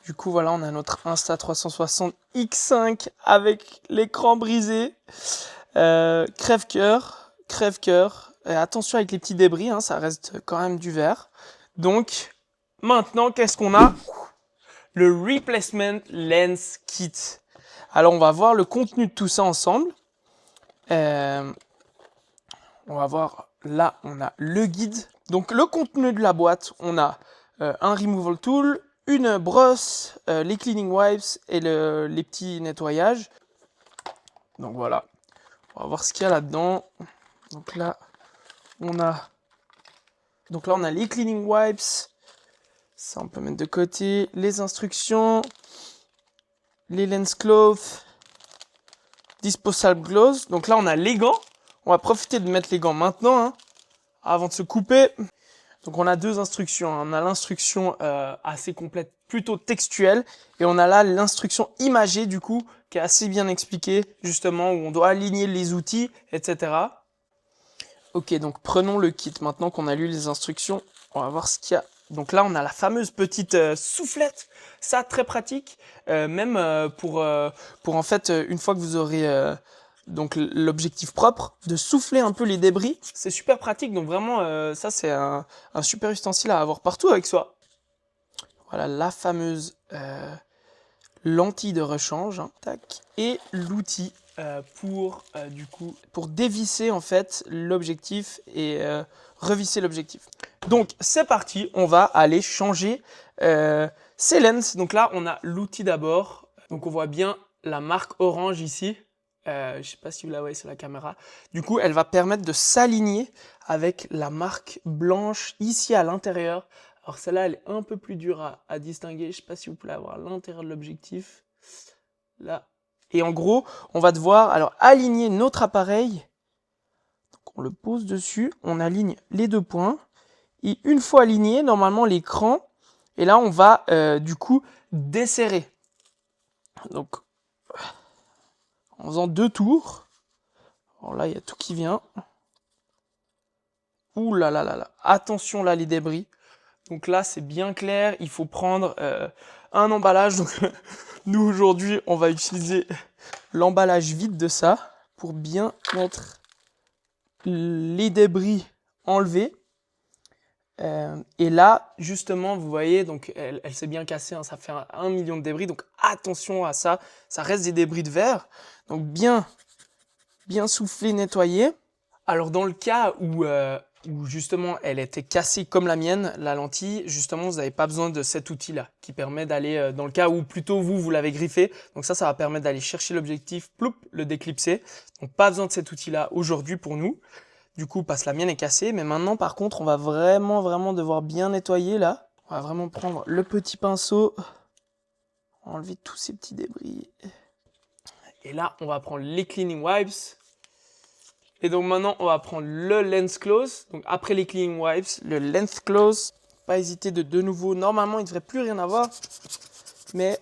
Du coup, voilà, on a notre Insta360 X5 avec l'écran brisé. Crève-cœur, crève-cœur. Attention avec les petits débris, hein, ça reste quand même du verre. Donc, maintenant, qu'est-ce qu'on a? Le Replacement Lens Kit. Alors, on va voir le contenu de tout ça ensemble. On va voir, là, on a le guide. Donc, le contenu de la boîte, on a un Removal Tool, une brosse, les cleaning wipes et les petits nettoyages. Donc voilà, on va voir ce qu'il y a là-dedans. Donc là, on a les cleaning wipes. Ça, on peut mettre de côté. Les instructions, les lens cloth, disposable gloves. Donc là, on a les gants. On va profiter de mettre les gants maintenant, hein, avant de se couper. Donc on a deux instructions. On a l'instruction assez complète, plutôt textuelle, et on a là l'instruction imagée du coup, qui est assez bien expliquée, justement, où on doit aligner les outils, etc. Ok, donc prenons le kit. Maintenant qu'on a lu les instructions, on va voir ce qu'il y a. Donc là, on a la fameuse petite soufflette. Ça, très pratique, même pour en fait, une fois que vous aurez donc l'objectif propre, de souffler un peu les débris. C'est super pratique, donc vraiment, ça c'est un super ustensile à avoir partout avec soi. Voilà la fameuse lentille de rechange, hein, tac, et l'outil pour dévisser en fait l'objectif et revisser l'objectif. Donc c'est parti, on va aller changer ces lenses. Donc là on a l'outil d'abord, donc on voit bien la marque orange ici. Je sais pas si vous la voyez sur la caméra. Du coup, elle va permettre de s'aligner avec la marque blanche ici à l'intérieur. Alors celle-là, elle est un peu plus dure à distinguer. Je sais pas si vous pouvez la voir à l'intérieur de l'objectif. Là. Et en gros, on va devoir alors aligner notre appareil. Donc on le pose dessus, on aligne les deux points. Et une fois aligné, normalement l'écran, et là on va du coup desserrer. Donc en faisant 2 tours. Alors là, il y a tout qui vient. Ouh là là là là. Attention là, les débris. Donc là, c'est bien clair. Il faut prendre un emballage. Donc nous, aujourd'hui, on va utiliser l'emballage vide de ça pour bien mettre les débris enlevés. Et là, justement, vous voyez, donc elle s'est bien cassée. Hein, ça fait 1 million de débris. Donc attention à ça. Ça reste des débris de verre. Donc bien souffler, nettoyer. Alors dans le cas où justement elle était cassée comme la mienne, la lentille, justement vous n'avez pas besoin de cet outil-là qui permet d'aller, dans le cas où plutôt vous l'avez griffé, donc ça va permettre d'aller chercher l'objectif, ploup, le déclipser. Donc pas besoin de cet outil-là aujourd'hui pour nous, du coup parce que la mienne est cassée, mais maintenant par contre on va vraiment devoir bien nettoyer là. On va vraiment prendre le petit pinceau, enlever tous ces petits débris. Et là on va prendre les cleaning wipes. Et donc maintenant, on va prendre le lens close. Donc après les cleaning wipes, le lens close. Pas hésiter de nouveau. Normalement, il ne devrait plus rien avoir. Mais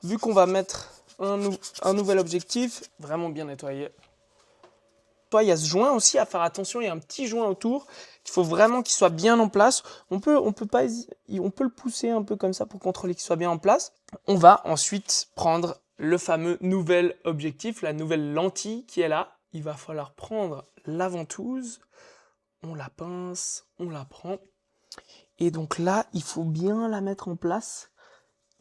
vu qu'on va mettre un nouvel objectif, vraiment bien nettoyé. Il y a ce joint aussi à faire attention. Il y a un petit joint autour. Il faut vraiment qu'il soit bien en place. On peut le pousser un peu comme ça pour contrôler qu'il soit bien en place. On va ensuite prendre le fameux nouvel objectif, la nouvelle lentille qui est là. Il va falloir prendre la ventouse, on la pince, on la prend. Et donc là, il faut bien la mettre en place.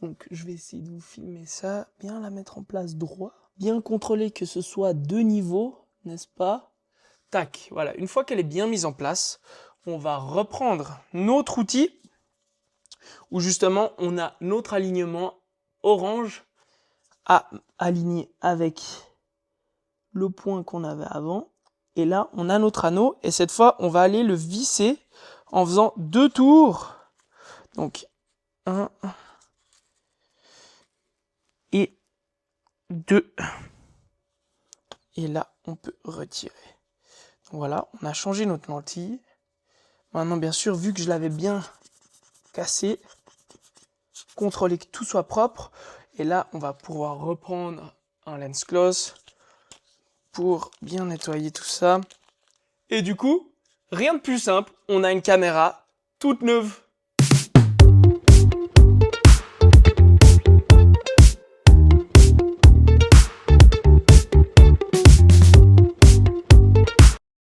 Donc je vais essayer de vous filmer ça, bien la mettre en place droit. Bien contrôler que ce soit 2 niveaux, n'est-ce pas? Tac, voilà. Une fois qu'elle est bien mise en place, on va reprendre notre outil où justement on a notre alignement orange à aligner avec le point qu'on avait avant. Et là, on a notre anneau. Et cette fois, on va aller le visser en faisant 2 tours. Donc, 1 et 2. Et là, on peut retirer. Donc voilà, on a changé notre lentille. Maintenant, bien sûr, vu que je l'avais bien cassé, contrôler que tout soit propre. Et là, on va pouvoir reprendre un lens close pour bien nettoyer tout ça. Et du coup, rien de plus simple, on a une caméra toute neuve.